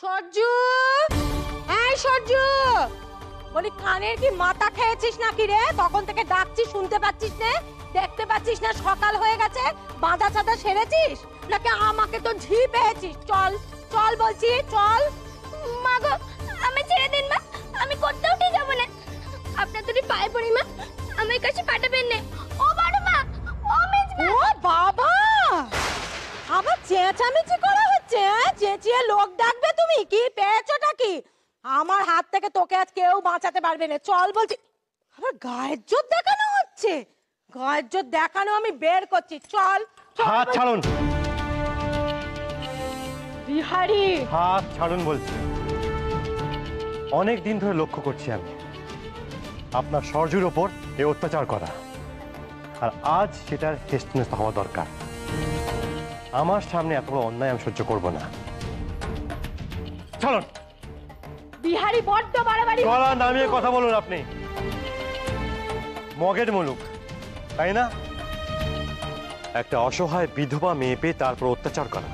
সরজু, এই সরজু, বলি কানের কি মাথা খেয়েছিস নাকি রে? তখন থেকে ডাকছি শুনতে পাচ্ছিস না, দেখতে পাচ্ছিস না সকাল হয়ে গেছে? বাঁধা চাঁদা সেরেছিস নাকি আমাকে তো ঝি পেয়েছিস? চল চল বলছি, চল। মা গো, আমি ছেড়ে দিন মা, আমি কোথাও উঠে যাব না। আপনার দুটি পায়ে পড়ি মা, আমার কাছে পাঠাবেন না। ও বড় মা, ও মেজমা। ও বাবা, আবার চেঁচামেচি করা হচ্ছে? চেঁচিয়ে লোক ডাকবে? তুমি কি পেয়েছোটা কি? আমার হাত থেকে তোকে আজ কেউ বাঁচাতে পারবে না। চল বলছি। আবার গায়ের জোর দেখানো হচ্ছে। গায়ের জোর দেখানো আমি বের করছি। চল। হাত ছাড়ুন। বিহারি, হাত ছাড়ুন বলছি। অনেক দিন ধরে লক্ষ্য করছি আমি আপনার সরজুর ওপর এ অত্যাচার করা, আর আজ সেটার হেস্তনেস্ত হওয়া দরকার। আমার সামনে এত বড় অন্যায় আমি সহ্য করব না। চলুন। বিহারি বড্ড বাড়াবাড়ি। গলা নামিয়ে কথা বলুন আপনি। মগের মুলুক, তাই না? একটা অসহায় বিধবা মেয়ে পেয়ে তারপর অত্যাচার করা।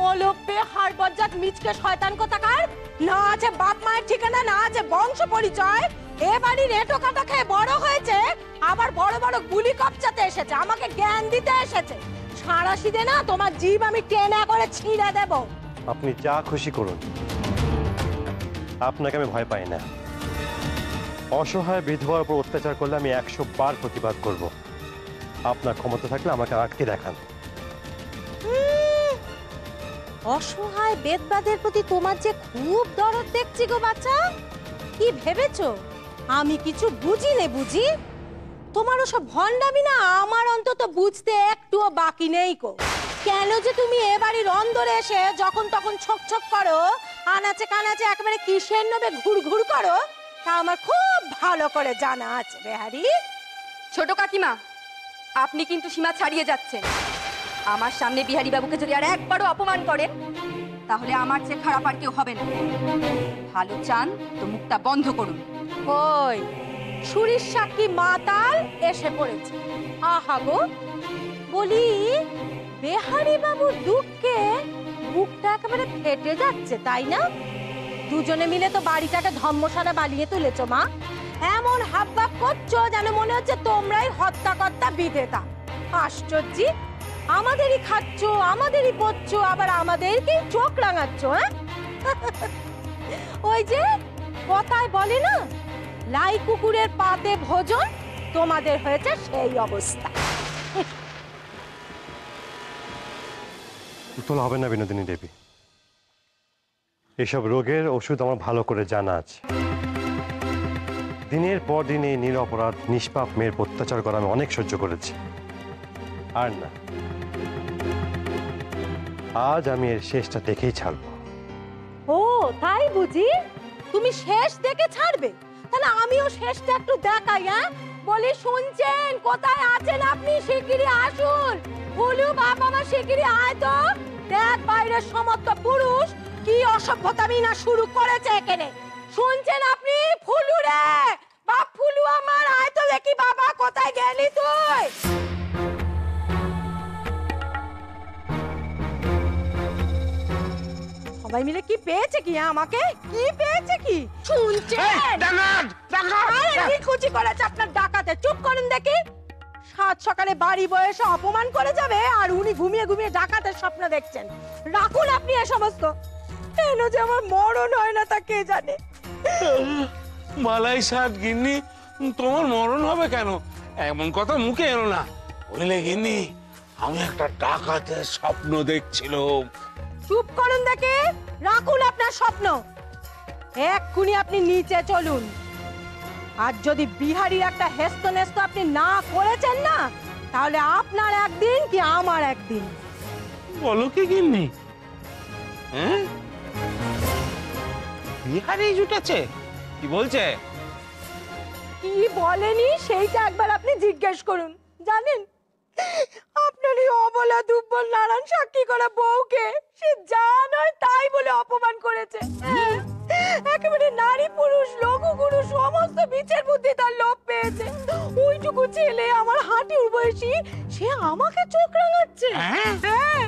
ওলোপে হাড়বজ্জাত মিচকে শয়তান কোথাকার। না আছে বাপ মায়ের ঠিকানা, না আছে বংশ পরিচয়। এ বাড়ির এটো কাটা খেয়ে বড় হয়েছে, আবার বড় বড় গুলি কপচাতে এসেছে, আমাকে জ্ঞান দিতে এসেছে। সাঁড়াশিদে না তোমার জিভ আমি টেনে করে ছিঁড়ে দেব। আপনি যা খুশি করুন, আপনাকে আমি ভয় পাই না। অসহায় বিধবার উপর অত্যাচার করলে আমি 100 বার প্রতিবাদ করব। আপনার ক্ষমতা থাকলে আমাকে আটকে দেখান। অসহায় বেদবাদের প্রতি তোমার যে খুব দরদ দেখছি গো বাচ্চা। কি ভেবেছো আমি কিছু বুঝি নে? বুঝি তোমার ওসব ভণ্ডামি না আমার অন্তত বুঝতে একটুও বাকি নেই কো। কেন যে তুমি এ বাড়ির অন্দরে এসে যখন তখন ছক ছক করো, আনাচে কানাচে একেবারে কিসের নবে ঘুরঘুর করো, তা আমার খুব ভালো করে জানা আছে বেহারি। ছোট কাকিমা, আপনি কিন্তু সীমা ছাড়িয়ে যাচ্ছেন। আমার সামনে বিহারী বাবুকে যদি আর একবারও অপমান করেন, তাহলে আমার চেয়ে খারাপ আর কেউ হবে না। ভালো চান তো মুখটা বন্ধ করুন। ওই সুরির সাক্ষী মাতাল এসে পড়েছে। আহা গো, বলি বেহারি বাবুর দুঃখে বুকটা একেবারে ফেটে যাচ্ছে, তাই না? দুজনে মিলে তো বাড়িটাকে ধম্মসারা বানিয়ে তুলেছো মা। এমন হাবভাব করছো যেন মনে হচ্ছে তোমরাই হত্যাকর্তা বিধেতা। আশ্চর্য, আমাদেরই খাচ্ছ, আমাদেরই পড়ছো, আবার আমাদেরকেই চোখ রাঙাচ্ছ। হ্যাঁ, ওই যে কথায় বলে না, লাই কুকুরের পাতে ভোজন, তোমাদের হয়েছে সেই অবস্থা। উত্তল হবে না বিনোদিনী দেবী। এসব রোগের ওষুধ আমার ভালো করে জানা আছে। দিনের পর দিন এই নিরপরাধ নিষ্পাপ মেয়ের অত্যাচার করা আমি অনেক সহ্য করেছি। আর না, আজ আমি এর শেষটা দেখেই ছাড়ব। ও তাই বুঝি? তুমি শেষ দেখে ছাড়বে? তাহলে আমিও শেষটা একটু দেখাই। হ্যাঁ, বলি শুনছেন? কোথায় আছেন আপনি? শিগগিরই আসুন। ফুলু বাপ আমার, শিগগিরই আয় তো। দেখ বাইরের সমস্ত পুরুষ কি অসভ্যতামি না শুরু করেছে এখানে। শুনছেন আপনি? ফুলু রে বাপ, ফুলু আমার, আয় তো দেখি। বাবা কোথায় গেলি তুই? সবাই মিলে কি পেয়েছে কি? আমাকে কি পেয়েছে কি শুনছেন? কি খুশি করেছে আপনার ডাকাতে? চুপ করুন দেখি। সাত সকালে বাড়ি বয়সে অপমান করে যাবে, আর উনি ঘুমিয়ে ঘুমিয়ে ডাকাতের স্বপ্ন দেখছেন। রাখুন আপনি এ সমস্ত। কেন যে আমার মরণ হয় না তা কে জানে। মালাই সাত গিন্নি, তোমার মরণ হবে কেন? এমন কথা মুখে এলো না। বুঝলে গিন্নি, আমি একটা ডাকাতের স্বপ্ন দেখছিলাম। চুপ করুন দেখে। রাখুন আপনার স্বপ্ন। এক্ষুনি আপনি নিচে চলুন। আর যদি বিহারীর একটা হেস্তনেস্ত আপনি না করেছেন না, তাহলে আপনার একদিন কি আমার একদিন। বলো কি গিন্নি? হ্যাঁ, বিহারি জুটেছে? কি বলছে? কি বলেনি সেইটা একবার আপনি জিজ্ঞেস করুন। জানেন, আপনার এই অবলা দুব্বল নারায়ণ সাক্ষী করা বউকে সে যা নয় তাই বলে অপমান করেছে। একেবারে নারী পুরুষ লঘু গুরু সমস্ত বিচার বুদ্ধি তার লোপ পেয়েছে। ওইটুকু ছেলে আমার হাঁটুর বয়সী, সে আমাকে চোখ রাঙাচ্ছে। হ্যাঁ,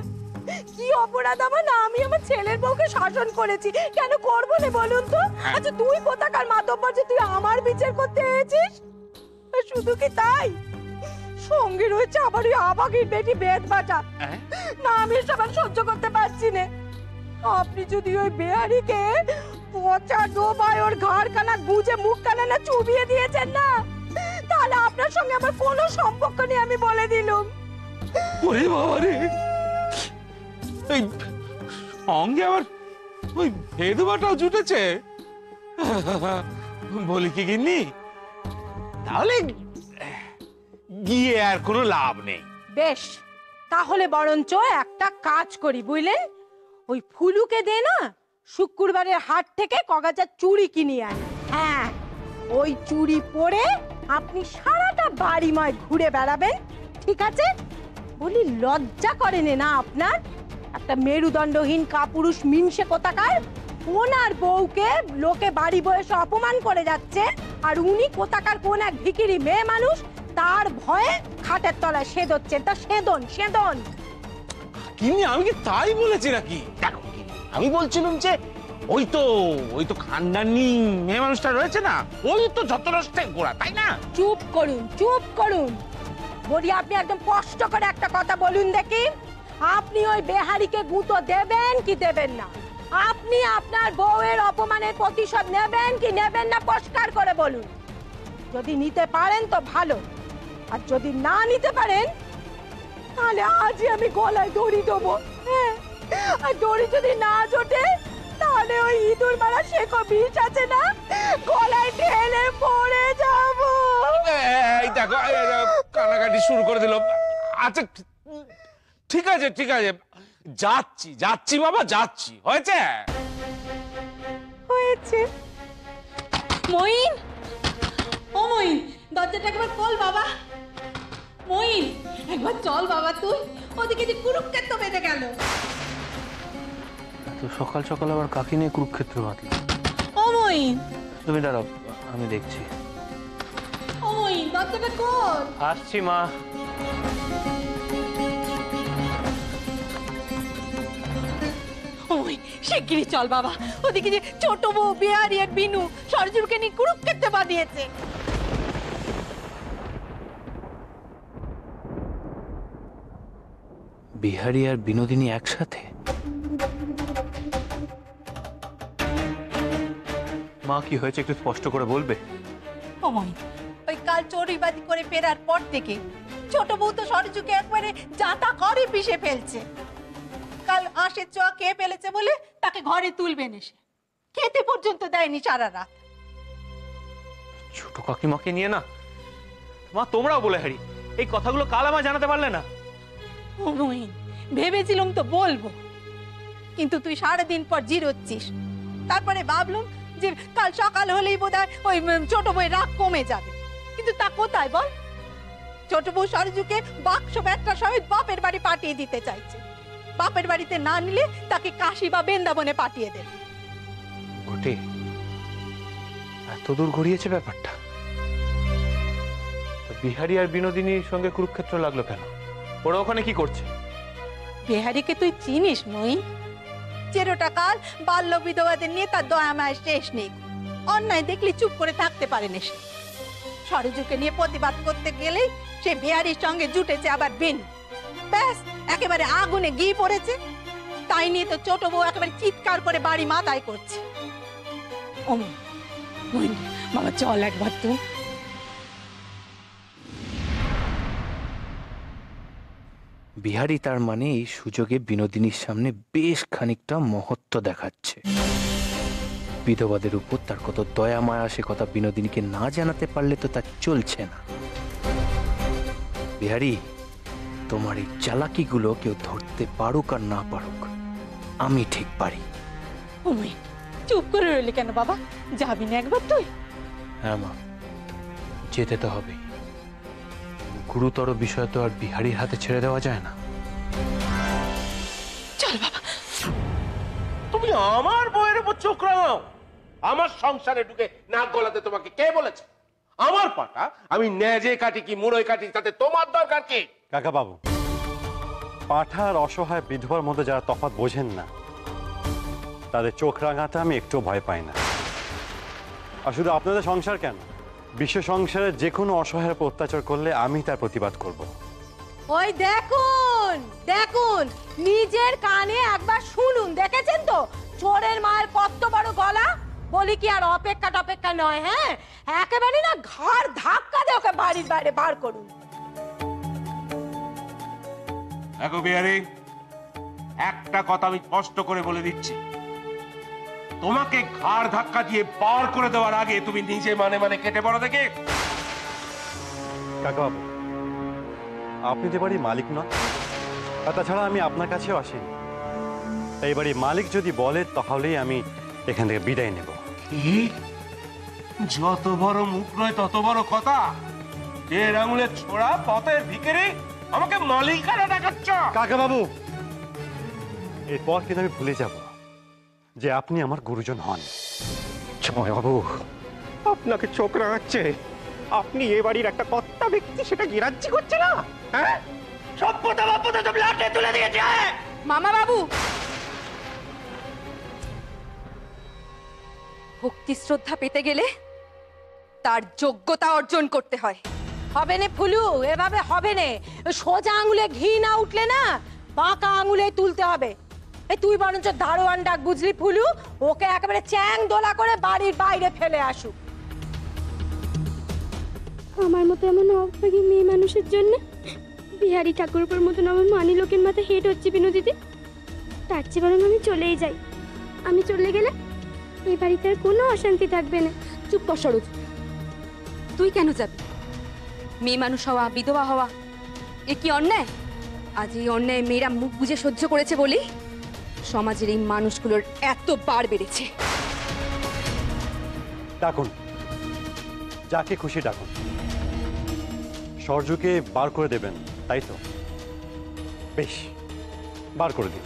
কি অপরাধ আমার না আমি আমার ছেলের বউকে শাসন করেছি, কেন করবো না বলুন তো? আচ্ছা তুই কোথাকার মাতব্বর যে তুই আমার বিচার করতে এসেছিস? আর শুধু কি তাই, সঙ্গে রয়েছে আবার ওই আবাগির বেটি বেদ বাটা। না আমি এসব আর সহ্য করতে পারছি না। আপনি যদি ওই বেহারিকে পচা ডোবায় ওর ঘাড় কানা গুজে মুখ কানা না চুবিয়ে দিয়েছেন না, তাহলে আপনার সঙ্গে আমার কোনো সম্পর্ক নেই আমি বলে দিলুম। ওরে বাবা রে, এই সঙ্গে আবার ওই ভেদুয়াটাও জুটেছে। বলি কি গিন্নি, তাহলে গিয়ে আর কোনো লাভ নেই। বেশ, তাহলে বরঞ্চ একটা কাজ করি বুঝলেন, ওই ফুলুকে দে না শুক্রবারের হাট থেকে কগাজা চুড়ি কিনে আনি। হ্যাঁ, ওই চুড়ি পরে আপনি সারাটা বাড়িময় ঘুরে বেড়াবেন, ঠিক আছে? বলি লজ্জা করে না আপনার? একটা মেরুদণ্ডহীন কাপুরুষ মিনসে কোথাকার ওনার বউকে লোকে বাড়ি বয়সে অপমান করে যাচ্ছে, আর উনি কোথাকার কোন এক ভিখিরি মেয়ে মানুষ তার ভয়ে খাটের তলায় সেদচ্ছেন। তা সেদন সেদন। গিন্নি আমি কি তাই বলেছি নাকি? দেখো গিন্নি, আমি বলছিলাম যে ওই তো খানদানি মেয়ে মানুষটা রয়েছে না, ওই তো যত নষ্টের গোড়া, তাই না? চুপ করুন, চুপ করুন। বলি আপনি একদম স্পষ্ট করে একটা কথা বলুন দেখি, আপনি ওই বেহারিকে গুঁতো দেবেন কি দেবেন না? আপনি আপনার বউয়ের অপমানের প্রতিশোধ নেবেন কি নেবেন না পরিষ্কার করে বলুন। যদি নিতে পারেন তো ভালো, আর যদি না নিতে পারেন তাহলে আজই আমি গলায় দড়ি দেবো। হ্যাঁ, আর দড়ি যদি না জোটে তাহলে ওই ইঁদুর মারা শেকো বিষ আছে না, গলায় ঢেলে পড়ে যাবো। এই দেখো কানাকাটি শুরু করে দিল। আচ্ছা ঠিক আছে ঠিক আছে, যাচ্ছি যাচ্ছি বাবা যাচ্ছি। হয়েছে হয়েছে। মইন, ও মইন, দরজাটা একবার খোল বাবা। মইন, একবার চল বাবা তুই, ওদিকে যে কুরুক্ষেত্র বেঁধে গেল। তো সকাল সকাল আবার কাকে নিয়ে কুরুক্ষেত্র বাঁধল? ও মইন, তুমি দাঁড়াও, আমি দেখছি। ও মইন, দরজাটা খোল। আসছি মা। ও মইন, শিগগিরই চল বাবা, ওদিকে যে ছোট বউ বিহারি আর বিনু সরজুকে নিয়ে কুরুক্ষেত্রে বাঁধিয়েছে। বিহারি আর বিনোদিনী একসাথে? মা কি হয়েছে একটু স্পষ্ট করে বলবে? ও মইন, ওই কাল চড়ুইবাজি করে ফেরার পর থেকে ছোট বউ তো সরজুকে একবারে জাতা করে পিষে ফেলছে। কাল আঁশের চ খেয়ে ফেলেছে বলে তাকে ঘরে তুলবেন এসে, খেতে পর্যন্ত দেয়নি সারা রাত। ছোট কাকিমাকে নিয়ে না মা, তোমরাও বলে হারি এই কথাগুলো কাল আমায় জানাতে পারলে না? ও মইন, ভেবেছিলাম তো বলবো, কিন্তু তুই সারাদিন পর জিরোচ্ছিস। তারপরে ভাবলাম যে কাল সকাল হলেই বোধহয় ওই ছোট বউয়ের রাগ কমে যাবে, কিন্তু তা কোথায় বল? ছোট বউ সরজুকে বাক্স ব্যাগটা সমেত বাপের বাড়ি পাঠিয়ে দিতে চাইছে। বাপের বাড়িতে না নিলে তাকে কাশি বা বৃন্দাবনে পাঠিয়ে দেবে। ওটে এত দূর গড়িয়েছে ব্যাপারটা? বিহারি আর বিনোদিনীর সঙ্গে কুরুক্ষেত্র লাগলো কেন? ওরা ওখানে কি করছে? বিহারিকে তুই চিনিস মই? চেরোটা কাল বাল্য বিধবাদের নিয়ে তার দয়া মায়ের শেষ নেই। অন্যায় দেখলে চুপ করে থাকতে পারে না সে। সরজুকে নিয়ে প্রতিবাদ করতে গেলেই সে বিহারির সঙ্গে জুটেছে আবার বেনু। ব্যাস একেবারে আগুনে ঘি পড়েছে। তাই নিয়ে তো ছোট বউ একেবারে চিৎকার করে বাড়ি মাথায় করছে। ও বাবা চল একবার তুই। বিহারি তার মানে এই সুযোগে বিনোদিনীর সামনে বেশ খানিকটা মহত্ব দেখাচ্ছে। বিধবাদের উপর তার কত দয়া মায়া, সে কথা বিনোদিনীকে না জানাতে পারলে তো তা চলছে না। বিহারি, তোমার এই চালাকিগুলো কেউ ধরতে পারুক আর না পারুক, আমি ঠিক পারি। ওমই চুপ করে রইলি কেন বাবা? যাবি না একবার তুই? হ্যাঁ মা, যেতে তো হবে। গুরুতর বিষয় তো আর বিহারির হাতে ছেড়ে দেওয়া যায় না। চল বাবা। তুমি আমার বউয়ের উপর চোখ রাঙাও? আমার সংসারে ঢুকে নাক গলাতে তোমাকে কে বলেছে? আমার পাটা আমি নেজে কাটি কি মুড়োয় কাটি, তাতে তোমার দরকার কি? কাকা বাবু, পাঁঠা আর অসহায় বিধবার মধ্যে যারা তফাৎ বোঝেন না, তাদের চোখ রাঙাতে আমি একটু ভয় পাই না। আর শুধু আপনাদের সংসার কেন, বিশ্ব সংসারে যে কোনো অসহায়ের উপর অত্যাচার করলে আমি তার প্রতিবাদ করব। ওই দেখুন দেখুন, নিজের কানে একবার শুনুন, দেখেছেন তো চোরের মায়ের কত বড় গলা। বলি কি আর অপেক্ষা টপেক্ষা নয়, হ্যাঁ একেবারে না ঘাড় ধাক্কা দিয়ে ওকে বাড়ির বাইরে বার করুন। দেখো বিহারি, একটা কথা আমি স্পষ্ট করে বলে দিচ্ছি, তোমাকে ঘাড় ধাক্কা দিয়ে বার করে দেওয়ার আগে তুমি নিজে মানে মানে কেটে পড়ো দেখে। কাকাবাবু, আপনি যে বাড়ির মালিক নন, আর তাছাড়া আমি আপনার কাছেও আসিনি। এই বাড়ির মালিক যদি বলে তাহলেই আমি এখান থেকে বিদায় নেব। কি? যত বড় মুখ নয় তত বড় কথা। এর আঙুলের ছোড়া পথের ভিখারি আমাকে মালিকানা দেখাচ্ছ? কাকাবাবু, এরপর কিন্তু আমি ভুলে যাব যে আপনি আমার গুরুজন হন। বাবু, আপনাকে চোখ রাঙাচ্ছে। আপনি এ বাড়ির একটা কর্তা ব্যক্তি, সেটা গ্রাহ্য করছে না। হ্যাঁ, সভ্যতা বাপ্যতা সব লাটে তুলে দিয়েছে। মামা বাবু, ভক্তি শ্রদ্ধা পেতে গেলে তার যোগ্যতা অর্জন করতে হয়। হবে না ফুলু, এভাবে হবে না। সোজা আঙুলে ঘি না উঠলে না, বাঁকা আঙুলে তুলতে হবে। এই তুই বরঞ্চ দারোয়ান ডাক, বুঝলি ফুলু, ওকে একেবারে চ্যাং দোলা করে বাড়ির বাইরে ফেলে আসুক। আমার মতো এমন অভাগী মেয়ে মানুষের জন্য বিহারি ঠাকুরপুর মতন আমার মানি লোকের মাথায় হেড হচ্ছে বিনোদিতে। তার চেয়ে বরং আমি চলেই যাই। আমি চলে গেলে এই বাড়িতে আর কোনো অশান্তি থাকবে না। চুপ কর সরোজ, তুই কেন যাবি? মেয়ে মানুষ হওয়া, বিধবা হওয়া, এ কি অন্যায়? আজ এই অন্যায় মেয়েরা মুখ বুজে সহ্য করেছে বলেই সমাজের এই মানুষগুলোর এত বার বেড়েছে। ডাকুন, যাকে খুশি ডাকুন। সরজুকে বার করে দেবেন, তাই তো? বেশ, বার করে দিন।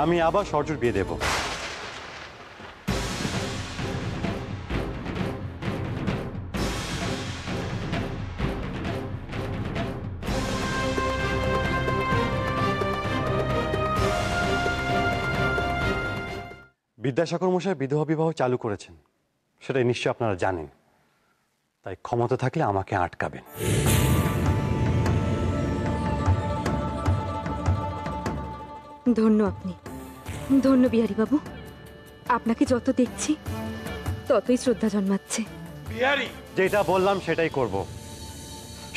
আমি আবার সরজুর বিয়ে দেব। বিদ্যাসাগর মশাই বিধবা বিবাহ চালু করেছেন, সেটা নিশ্চয় আপনারা জানেন। তাই ক্ষমতা থাকলে আমাকে আটকাবেন। ধন্য আপনি, ধন্য বিহারী বাবু। আপনাকে যত দেখছি ততই শ্রদ্ধা জন্মাচ্ছে। বিহারি, যেটা বললাম সেটাই করব।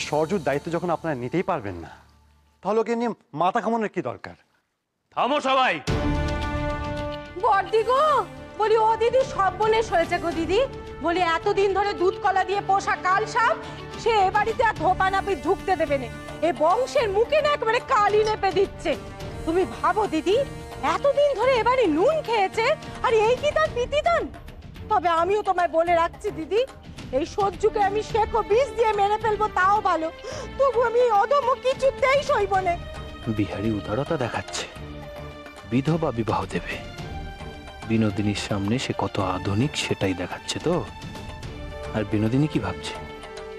সরজুর দায়িত্ব যখন আপনারা নিতেই পারবেন না, তাহলে ওকে নিয়ে মাথা ঘামানোর কি দরকার? থামো সবাই। বড়দি গো, বলি ও দিদি সর্বনেশ হয়েছে গো দিদি। বলি এতদিন ধরে দুধ কলা দিয়ে পোষা কাল সাপ সে এ বাড়িতে আর ধোপা নাপি ঢুকতে দেবে না। এ বংশের মুখে না একেবারে কালি নেপে দিচ্ছে। তুমি ভাবো দিদি, এতদিন ধরে এবারে নুন খেয়েছে, আর এই কি তার প্রীতিদান? তবে আমিও তোমায় বলে রাখছি দিদি, এই সহ্যকে আমি শেখো বিষ দিয়ে মেরে ফেলবো তাও ভালো, তবু আমি এই অধম কিছুতেই সইব না। বিহারি উদারতা দেখাচ্ছে, বিধবা বিবাহ দেবে। বিনোদিনীর সামনে সে কত আধুনিক সেটাই দেখাচ্ছে তো। আর বিনোদিনী কি ভাবছে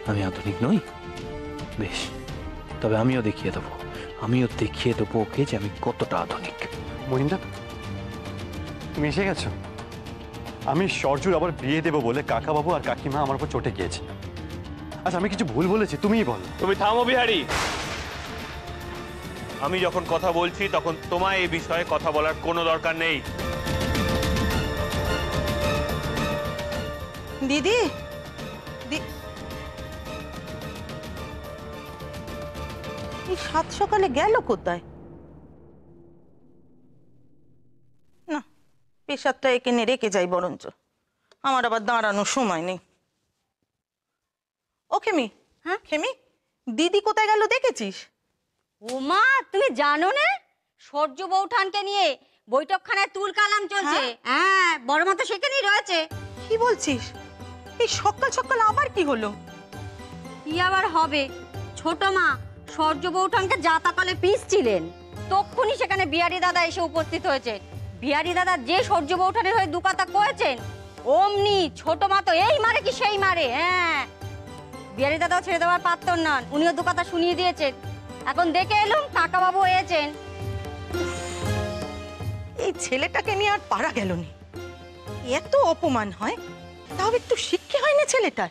আমি আধুনিক নই? বেশ, তবে আমিও দেখিয়ে দেবো ওকে যে আমি কতটা আধুনিক। মহিন্দা, তুমি এসে গেছো। আমি সরজুর আবার বিয়ে দেবো বলে কাকাবাবু আর কাকিমা আমার উপর চটে গিয়েছে। আচ্ছা, আমি কিছু ভুল বলেছি? তুমিই বল। তুমি থামো বিহারি। আমি যখন কথা বলছি তখন তোমায় এই বিষয়ে কথা বলার কোনো দরকার নেই। দিদি, এই সাত সকালে গেল কোথায়? না, পেশাবটা এখানে রেখে যাই বরঞ্চ, আমার আবার দাঁড়ানোর সময় নেই। ও খেমি, হ্যাঁ খেমি, দিদি কোথায় গেল দেখেছিস? ওমা, তুমি জানো না সূর্য বৌঠানকে নিয়ে বৈঠকখানায় তুল কালাম চলছে। হ্যাঁ, বড় মা তো সেখানেই রয়েছে। কি বলছিস? এই সকাল সকাল আবার কি হলো? কি আবার হবে, ছোট মা সূর্য বৌঠানকে জাতাকলে পিসছিলেন, তক্ষুনি সেখানে বিহারী দাদা এসে উপস্থিত হয়েছে। বিহারী দাদা যে সূর্য বৌঠানের হয়ে দুকাতা করেছেন, অমনি ছোট মা তো এই মারে কি সেই মারে। হ্যাঁ, বিহারী দাদাও ছেড়ে দেওয়ার পাত্র নন, উনিও দুকাতা শুনিয়ে দিয়েছেন। এখন দেখে এলুম কাকাবাবু এসেছেন। এই ছেলেটাকে নিয়ে আর পারা গেল নি। এত অপমান হয়, তাও একটু শিক্ষা হয় না ছেলেটার?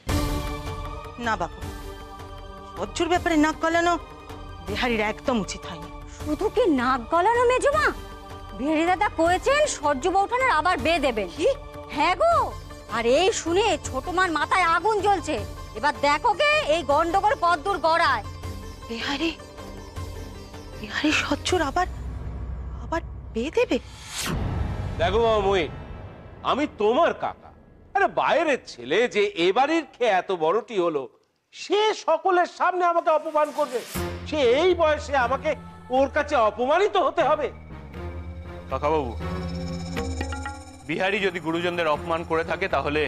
না বাবু, সহ্যর ব্যাপারে নাক গলানো বিহারীর একদম উচিত হয়নি। শুধু কি নাক গলানো মেজমা, বিহারী দাদা কয়েছেন সহ্য বৌঠানের আবার বিয়ে দেবেন। কি? হ্যাঁ গো, আর এই শুনে ছোট মার মাথায় আগুন জ্বলছে। এবার দেখো গে এই গন্ডগোল কদ্দূর গড়ায়। বিহারী বিহারী সহ্যর আবার আবার বিয়ে দেবে? দেখো মামুই, আমি তোমার কাকা, আরে বাইরের ছেলে যে এবারের খেয়ে এত বড়টি হলো, সে সকলের সামনে আমাকে অপমান করবে? সে এই বয়সে আমাকে ওর কাছে অপমানিত হতে হবে? কাকাবাবু, বিহারী যদি গুরুজনদের অপমান করে থাকে তাহলে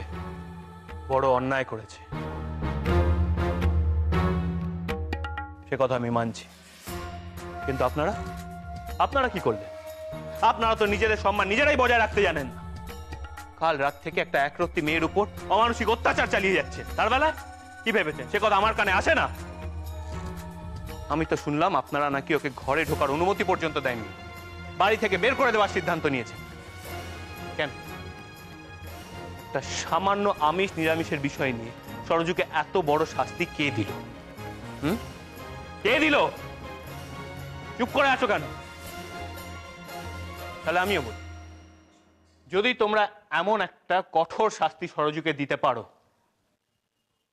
বড় অন্যায় করেছে, সে কথা আমি মানছি। কিন্তু আপনারা আপনারা কি করলেন? আপনারা তো নিজেদের সম্মান নিজেরাই বজায় রাখতে জানেন না। কাল রাত থেকে একটা একরত্তি মেয়ের উপর অমানসিক অত্যাচার চালিয়ে যাচ্ছেন, তার বেলায় কি ভেবেছেন সে কথা আমার কানে আসে না? আমি তো শুনলাম আপনারা নাকি ওকে ঘরে ঢোকার অনুমতি পর্যন্ত দেননি, বাড়ি থেকে বের করে দেওয়ার সিদ্ধান্ত নিয়েছে। কেন? একটা সামান্য আমিষ নিরামিষের বিষয় নিয়ে সরজুকে এত বড় শাস্তি কে দিল? কে দিল? চুপ করে আছো কেন? তাহলে আমিও বলি, যদি তোমরা এমন একটা কঠোর শাস্তি সরজুকে দিতে পারো,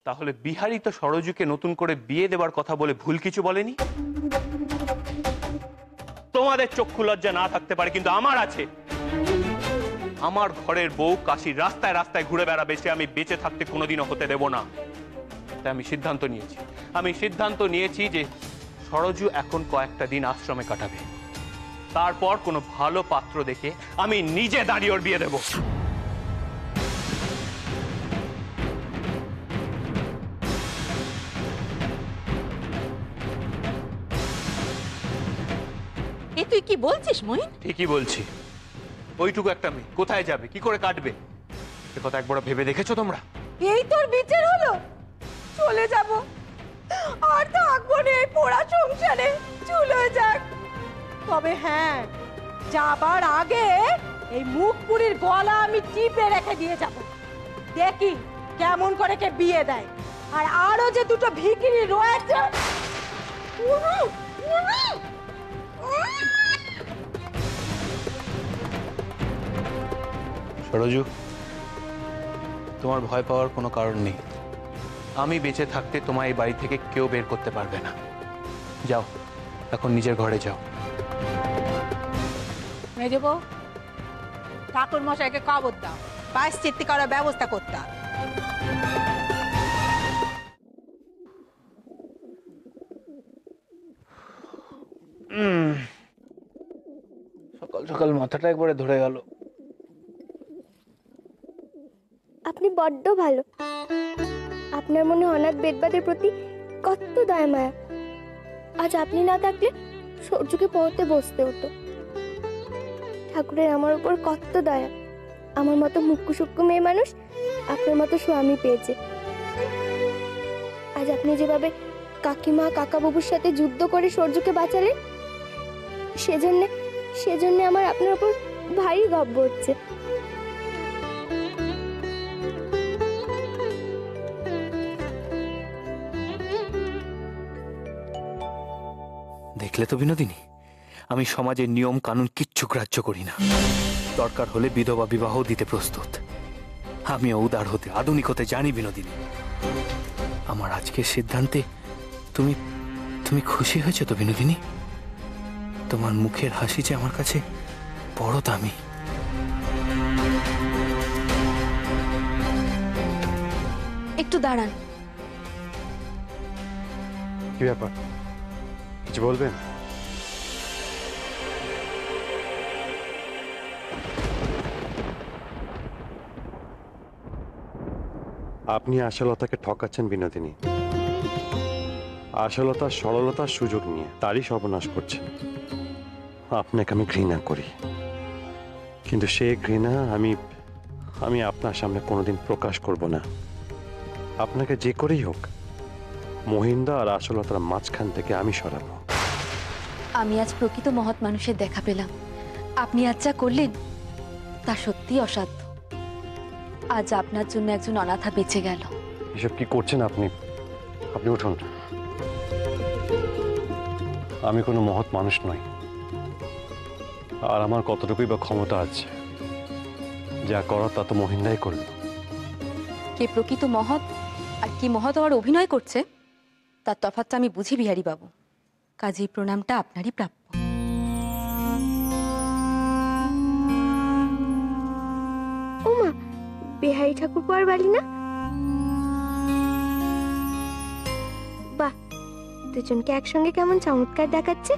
তাহলে বিহারী তো সরজুকে নতুন করে বিয়ে দেবার কথা বলে ভুল কিছু বলেনি। তোমাদের চক্ষু লজ্জা না থাকতে পারে, কিন্তু আমার আছে। আমার ঘরের বউ কাশির রাস্তায় রাস্তায় ঘুরে বেড়াবে, সে আমি বেঁচে থাকতে কোনোদিনও হতে দেব না। তাই আমি সিদ্ধান্ত নিয়েছি যে সরজু এখন কয়েকটা দিন আশ্রমে কাটাবে, তারপর কোনো ভালো পাত্র দেখে আমি নিজে দাঁড়িয়ে ওর বিয়ে দেব। এ তুই কি বলছিস মহিন? ঠিকই বলছি। ওইটুকু একটা মেয়ে কোথায় যাবে, কি করে কাটবে, সে কথা একবার ভেবে দেখেছো তোমরা? এই তোর বিচার হলো? চলে যাব, আর থাকবো না এই পোড়া সংসারে, চলে যাক। তবে হ্যাঁ, যাবার আগে এই মুখপুরীর গলা আমি টিপে রেখে দিয়ে যাব। দেখি কেমন করে কে বিয়ে দেয়। আর আরো যে দুটো ভিখিরি রয়েছে, সরজু, তোমার ভয় পাওয়ার কোনো কারণ নেই। আমি বেঁচে থাকতে তোমার এই বাড়ি থেকে কেউ বের করতে পারবে না। যাও, এখন নিজের ঘরে যাও। মেজে বউ, ঠাকুর মশাইকে খবর দাও, প্রায়শ্চিত্তি করার ব্যবস্থা করতে হবে। সকাল সকাল মাথাটা একবারে ধরে গেল। আপনি বড্ড ভালো। আপনার মনে অনাথ বেদবাদের প্রতি কত দয়া মায়া। আজ আপনি না থাকলে সূর্যকে পড়তে বসতে হতো। ঠাকুরের আমার উপর কত দয়া। আমার মতো মুক্কু সুক্কু মেয়ে মানুষ আপনার মতো স্বামী পেয়েছে। আজ আপনি যেভাবে কাকিমা কাকাবাবুর সাথে যুদ্ধ করে সূর্যকে বাঁচালেন, সেজন্য আমার আপনার উপর ভারী গর্ব হচ্ছে। দেখলে তো বিনোদিনী, আমি সমাজের নিয়ম কানুন কিচ্ছু গ্রাহ্য করি না। দরকার হলে বিধবা বিবাহ দিতে প্রস্তুত। আমিও উদার হতে, আধুনিক হতে জানি বিনোদিনী। আমার আজকের সিদ্ধান্তে তুমি তুমি খুশি হয়েছো তো বিনোদিনী? তোমার মুখের হাসি যে আমার কাছে বড় দামি। একটু দাঁড়ান। কি ব্যাপার, কিছু বলবেন? আপনি আশালতাকে ঠকাচ্ছেন বিনোদিনী। আশালতা সরলতার সুযোগ নিয়ে তারই সর্বনাশ করছেন। আপনাকে আমি ঘৃণা করি, কিন্তু সে ঘৃণা আমি আপনার সামনে কোনোদিন প্রকাশ করব না। আপনাকে যে করেই হোক মহিন্দা আর আশালতার মাঝখান থেকে আমি সরাবো। আমি আজ প্রকৃত মহৎ মানুষের দেখা পেলাম। আপনি আজ যা করলেন তা সত্যি অসাধ্য। আজ আপনার জন্য একজন অনাথা বেঁচে গেল। এসব কি করছেন আপনি? আপনি উঠুন। আমি কোনো মহৎ মানুষ নই, আর আমার কতটুকুই বা ক্ষমতা আছে। যা করার তা তো মহিন্দাই করল। কে প্রকৃত মহৎ আর কি মহৎ হওয়ার অভিনয় করছে তার তফাৎটা আমি বুঝি বিহারী বাবু। কাজেই প্রণামটা আপনারই প্রাপ্য। ওমা, বিহারী ঠাকুর পর বাড়ি না? বাহ, দুজনকে একসঙ্গে কেমন চমৎকার দেখাচ্ছে।